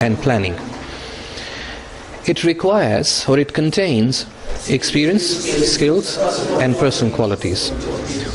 and planning. It requires or it contains experience, skills and personal qualities.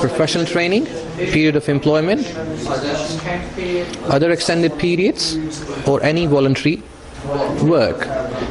professional training, period of employment, other extended periods or any voluntary work.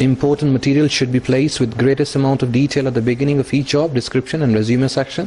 important material should be placed with greatest amount of detail at the beginning of each job description and resume section.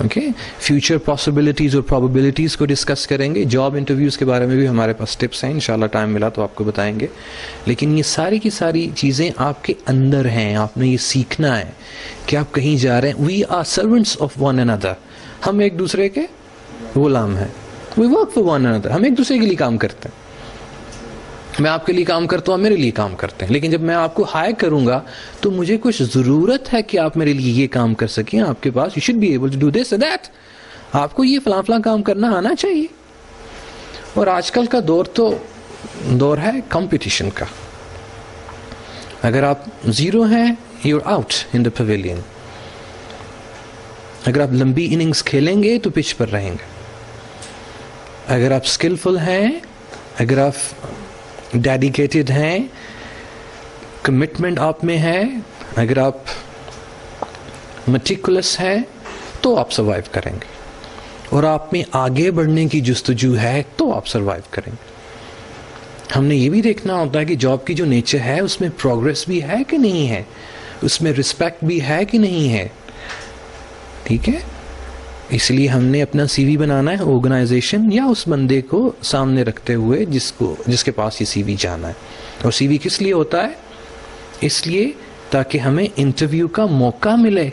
Okay. Future possibilities اور probabilities کو discuss کریں گے. Job interviews کے بارے میں بھی ہمارے پاس tips ہیں, انشاءاللہ ٹائم ملا تو آپ کو بتائیں گے. لیکن یہ ساری کی ساری چیزیں آپ کے اندر ہیں, آپ نے یہ سیکھنا ہے کہ آپ کہیں جا رہے ہیں. We are servants of one another, ہم ایک دوسرے کے غلام ہیں. We work for one another, ہم ایک دوسرے کے لیے کام کرتے ہیں. میں آپ کے لیے کام کرتا ہوں, آپ میرے لیے کام کرتے ہیں. لیکن جب میں آپ کو ہائر کروں گا تو مجھے کچھ ضرورت ہے کہ آپ میرے لیے یہ کام کر سکیں. آپ کے پاس you should be able to do this that. آپ کو یہ فلاں فلاں کام کرنا آنا چاہیے. اور آج کل کا دور تو دور ہے کمپٹیشن کا. اگر آپ زیرو ہیں, you are out in the pavilion. اگر آپ لمبی اننگز کھیلیں گے تو پچ پر رہیں گے. اگر آپ اسکلفل ہیں, اگر آپ ڈیڈیکیٹڈ ہیں, کمٹمنٹ آپ میں ہے, اگر آپ مٹیکولس ہیں تو آپ سروائیو کریں گے. اور آپ میں آگے بڑھنے کی جستجو ہے تو آپ سروائیو کریں گے. ہم نے یہ بھی دیکھنا ہوتا ہے کہ جاب کی جو نیچر ہے اس میں پروگریس بھی ہے کہ نہیں ہے, اس میں رسپیکٹ بھی ہے کہ نہیں ہے. ٹھیک ہے, اس لیے ہم نے اپنا سی وی بنانا ہے آرگنائزیشن یا اس بندے کو سامنے رکھتے ہوئے جس کے پاس یہ سی وی جانا ہے. اور سی وی کس لیے ہوتا ہے؟ اس لیے تاکہ ہمیں انٹرویو کا موقع ملے.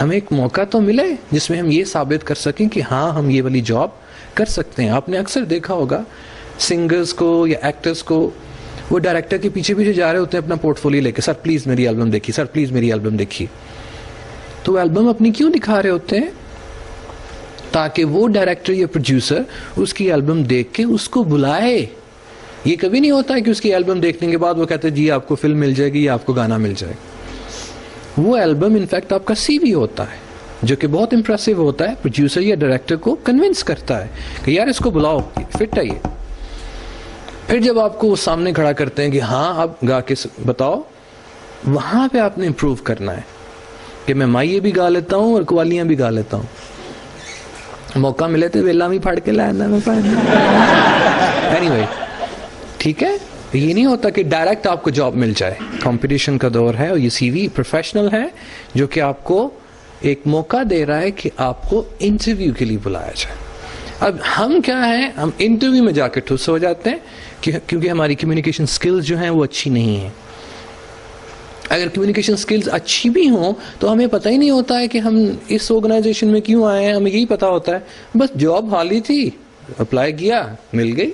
ہمیں ایک موقع تو ملے جس میں ہم یہ ثابت کر سکیں کہ ہاں ہم یہ والی جاب کر سکتے ہیں. آپ نے اکثر دیکھا ہوگا سنگرز کو یا ایکٹرز کو, وہ ڈائریکٹر کے پیچھے پیچھے جا رہے ہوتے ہیں اپنا پورٹ فولیو لے کے, سر پلیز میری البم دیکھیے, سر پلیز میری البم دیکھیے. تو وہ البم اپنی کیوں دکھا رہے ہوتے ہیں؟ تاکہ وہ ڈائریکٹر یا پروڈیوسر اس کی البم دیکھ کے اس کو بلائے. یہ کبھی نہیں ہوتا ہے کہ اس کی البم دیکھنے کے بعد وہ کہتے ہیں جی آپ کو فلم مل جائے گی یا آپ کو گانا مل جائے گا. وہ البم انفیکٹ آپ کا سی وی ہوتا ہے جو کہ بہت امپریسو ہوتا ہے. پروڈیوسر یا ڈائریکٹر کو کنونس کرتا ہے کہ یار اس کو بلاؤ, فٹ ہے یہ. پھر جب آپ کو سامنے کھڑا کرتے ہیں کہ ہاں اب گا کے بتاؤ, وہاں پہ آپ نے امپروو کرنا ہے کہ میں مائیے بھی گا لیتا ہوں اور قوالیاں بھی گا لیتا ہوں. موقع ملے تو ویلا بھی پھاڑ کے لانا میں اینی وے. ٹھیک ہے, یہ نہیں ہوتا کہ ڈائریکٹ آپ کو جاب مل جائے. کمپٹیشن کا دور ہے اور یہ سی وی پروفیشنل ہے جو کہ آپ کو ایک موقع دے رہا ہے کہ آپ کو انٹرویو کے لیے بلایا جائے. اب ہم کیا ہیں, ہم انٹرویو میں جا کے ٹھس ہو جاتے ہیں کیونکہ ہماری کمیونیکیشن سکلز جو ہیں وہ اچھی نہیں ہیں. اگر کمیونیکیشن سکلز اچھی بھی ہوں تو ہمیں پتہ ہی نہیں ہوتا ہے کہ ہم اس آرگنائزیشن میں کیوں آئے ہیں. ہمیں یہی پتا ہوتا ہے بس جاب خالی تھی, اپلائی کیا, مل گئی.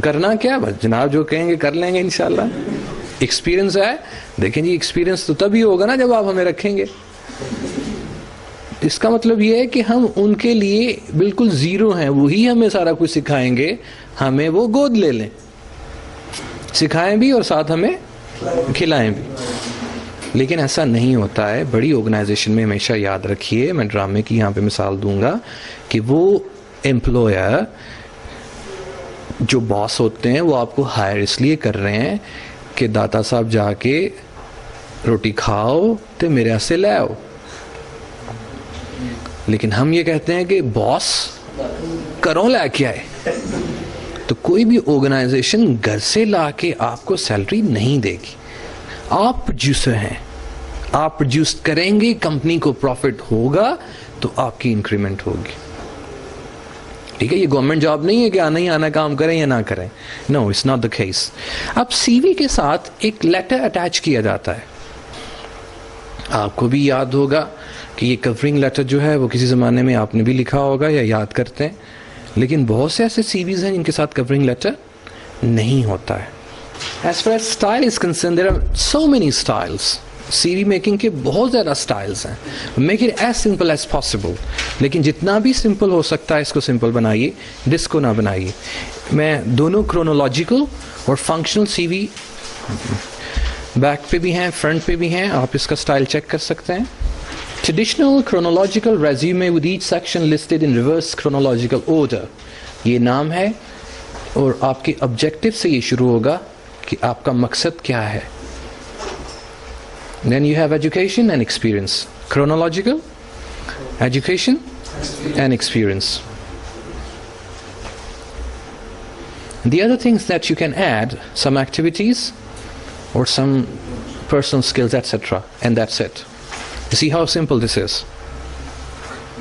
کرنا کیا, بس جناب جو کہیں گے کر لیں گے انشاءاللہ. ایکسپیرینس ہے, دیکھیں جی ایکسپیرینس تو تبھی ہوگا نا جب آپ ہمیں رکھیں گے. اس کا مطلب یہ ہے کہ ہم ان کے لیے بالکل زیرو ہیں, وہی ہمیں سارا کچھ سکھائیں گے, ہمیں وہ گود لے لیں, سکھائیں بھی اور ساتھ ہمیں کھلائیں بھی. لیکن ایسا نہیں ہوتا ہے. بڑی آرگنائزیشن میں ہمیشہ یاد رکھیے, میں ڈرامے کی یہاں پہ مثال دوں گا, کہ وہ امپلائر جو باس ہوتے ہیں وہ آپ کو ہائر اس لیے کر رہے ہیں کہ داتا صاحب جا کے روٹی کھاؤ تو میرے ہاں سے لے آؤ. لیکن ہم یہ کہتے ہیں کہ باس کروں لے کے آئے. تو کوئی بھی آرگنائزیشن گھر سے لا کے آپ کو سیلری نہیں دے گی. آپ پروڈیوسر ہیں, آپ پروڈیوس کریں گے, کمپنی کو پروفٹ ہوگا تو آپ کی انکریمنٹ ہوگی. ٹھیک ہے, یہ گورنمنٹ جاب نہیں ہے کہ آنا ہی آنا کام کریں یا نہ کریں. نو, اٹس ناٹ دا کیس. اب سی وی کے ساتھ ایک لیٹر اٹیچ کیا جاتا ہے. آپ کو بھی یاد ہوگا کہ یہ کورنگ لیٹر جو ہے وہ کسی زمانے میں آپ نے بھی لکھا ہوگا یا یاد کرتے ہیں. لیکن بہت سے ایسے سی ویز ہیں جن کے ساتھ کورنگ لیٹر نہیں ہوتا ہے. As far as style is concerned, there are so many styles. C V making کے بہت زیادہ اسٹائلس ہیں. Make it as simple as possible. لیکن جتنا بھی سمپل ہو سکتا ہے اس کو سمپل بنائیے, ڈسکو نہ بنائیے. میں دونوں کرونولوجیکل اور فنکشنل سی وی بیک پہ بھی ہیں, فرنٹ پہ بھی ہیں, آپ اس کا اسٹائل چیک کر سکتے ہیں. Traditional chronological resume with each section listed in reverse chronological order. یہ نام ہے اور آپ کے آبجیکٹو سے یہ شروع ہوگا کہ آپ کا مقصد کیا ہے. Then you have education and experience. Chronological, education and experience. The other things that you can add, some activities or some personal skills, etc. And that's it. You see how simple this is.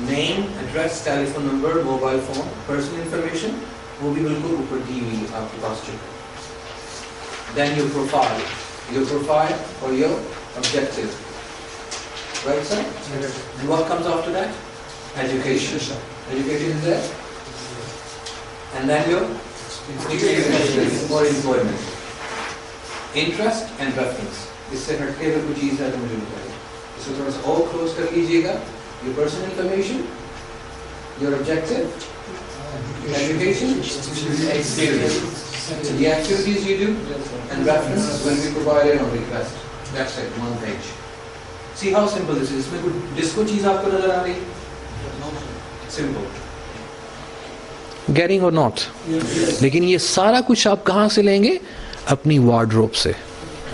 Name, address, telephone number, mobile phone, personal information, وہ بھی بالکل اوپر دی ہوئی آپ کے پاس چکے. Then your profile اور your objective. Right sir? And what comes after that? Education. Education is that. And then your اور امپلائمنٹ. Interest and reference. اس سے ہٹ کے اگر کوئی چیز ہے تو مجھے بتائیے. اس کو تھوڑا سا اور کلوز کر لیجیے گا. Your personal information, your objective, education, experience, the activities you do, and references when we provide it on request. That's it, one page. See how simple this is. اس میں کوئی ڈسکو چیز آپ کو نظر آ رہی ہے؟ Simple. Getting or not. لیکن یہ سارا کچھ آپ کہاں سے لیں گے؟ اپنی وارڈروب سے.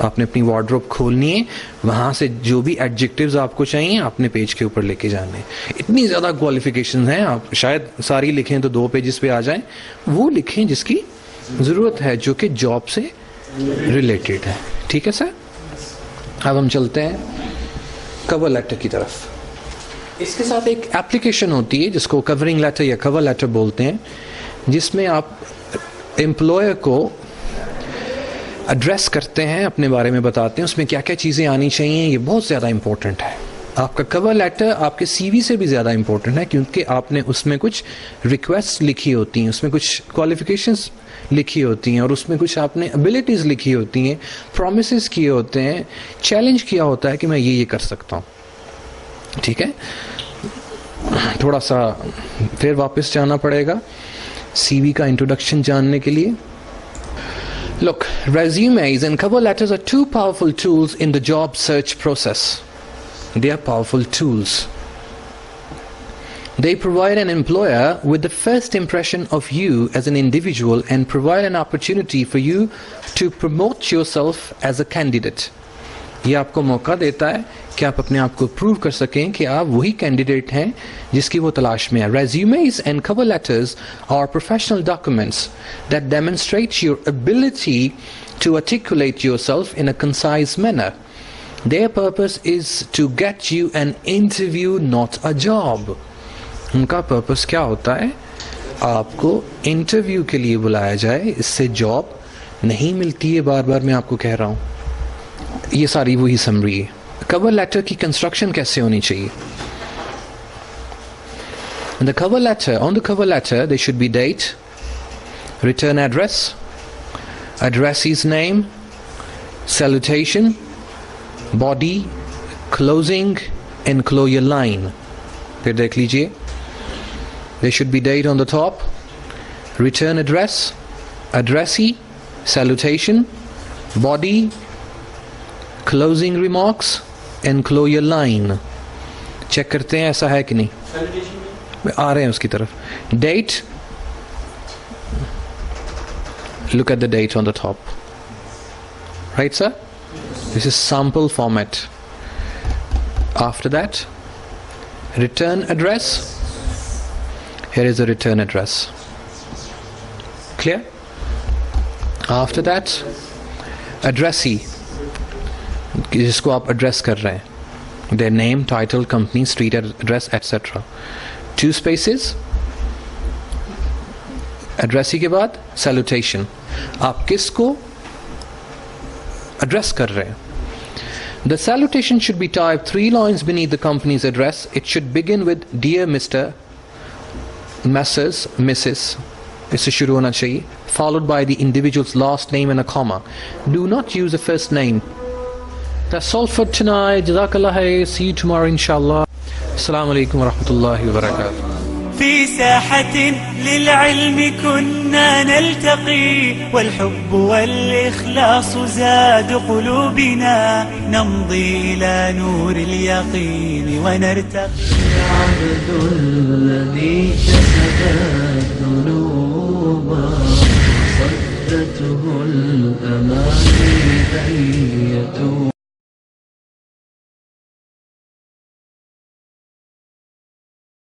آپ نے اپنی وارڈروب کھولنی ہے, وہاں سے جو بھی ایڈجیکٹیوز آپ کو چاہیے آپ نے پیج کے اوپر لے کے جانے. اتنی زیادہ کوالیفیکیشنز ہیں, آپ شاید ساری لکھیں تو 2 پیجز پہ آ جائیں. وہ لکھیں جس کی ضرورت ہے, جو کہ جاب سے ریلیٹڈ ہے. ٹھیک ہے سر؟ اب ہم چلتے ہیں کور لیٹر کی طرف. اس کے ساتھ ایک اپلیکیشن ہوتی ہے جس کو کورنگ لیٹر یا کور لیٹر بولتے ہیں, جس میں آپ امپلائر کو ایڈریس کرتے ہیں, اپنے بارے میں بتاتے ہیں, اس میں کیا کیا چیزیں آنی چاہیے. یہ بہت زیادہ امپورٹنٹ ہے. آپ کا کور لیٹر آپ کے سی وی سے بھی زیادہ امپورٹنٹ ہے, کیونکہ آپ نے اس میں کچھ ریکویسٹ لکھی ہوتی ہیں, اس میں کچھ کوالیفیکیشنز لکھی ہوتی ہیں, اور اس میں کچھ آپ نے ابیلٹیز لکھی ہوتی ہیں, پرومسز کیے ہوتے ہیں, چیلنج کیا ہوتا ہے کہ میں یہ کر سکتا ہوں. ٹھیک ہے, تھوڑا سا پھر واپس جانا پڑے گا سی وی کا انٹروڈکشن جاننے کے لیے. Look, resumes and cover letters are two powerful tools in the job search process. They are powerful tools. They provide an employer with the first impression of you as an individual and provide an opportunity for you to promote yourself as a candidate. یہ آپ کو موقع دیتا ہے کہ آپ اپنے آپ کو پروو کر سکیں کہ آپ وہی کینڈیڈیٹ ہیں جس کی وہ تلاش میں ہے. Resumes and cover letters are professional documents that demonstrate your ability to articulate yourself in a concise manner. Their purpose is to get you an interview, not a job. ان کا پرپس کیا ہوتا ہے؟ آپ کو انٹرویو کے لیے بلایا جائے. اس سے جاب نہیں ملتی ہے, بار بار میں آپ کو کہہ رہا ہوں. یہ ساری وہی سمری ہے. کور لیٹر کی کنسٹرکشن کیسے ہونی چاہیے؟ On the cover letter there should be date, return address, addressee's name, salutation, body, closing, enclosure line. پھر دیکھ لیجئے. There should be date on the top, return address, addressee, salutation, body, closing remarks, enclosure line. Check کرتے ہیں ایسا ہے کہ نہیں, آ رہے ہیں اس کی طرف. Date, look at the date on the top. Right sir? This is sample format. After that, return address. Here is the return address. Clear? After that, addressee, جس کو آپ ایڈریس کر رہے ہیں, their name, title, company, street address, etc. 2 spaces. Addressee کے بعد salutation. آپ کس کو ایڈریس کر رہے ہیں؟ The salutation should be typed 3 lines beneath the company's address. It should begin with Dear Mr., Mrs., Mrs. اس سے شروع ہونا چاہیے, followed by the individual's last name and a comma. Do not use a first name. That's all for tonight. Jazakallah khair. See you tomorrow inshallah. Assalamu alaikum wa rahmatullahi wa barakatuh. في ساحة للعلم كنا نلتقي والحب والإخلاص زاد قلوبنا نمضي إلى نور اليقين ونرتقي. عبد الذي كسب الذنوب صدته الأماني بيته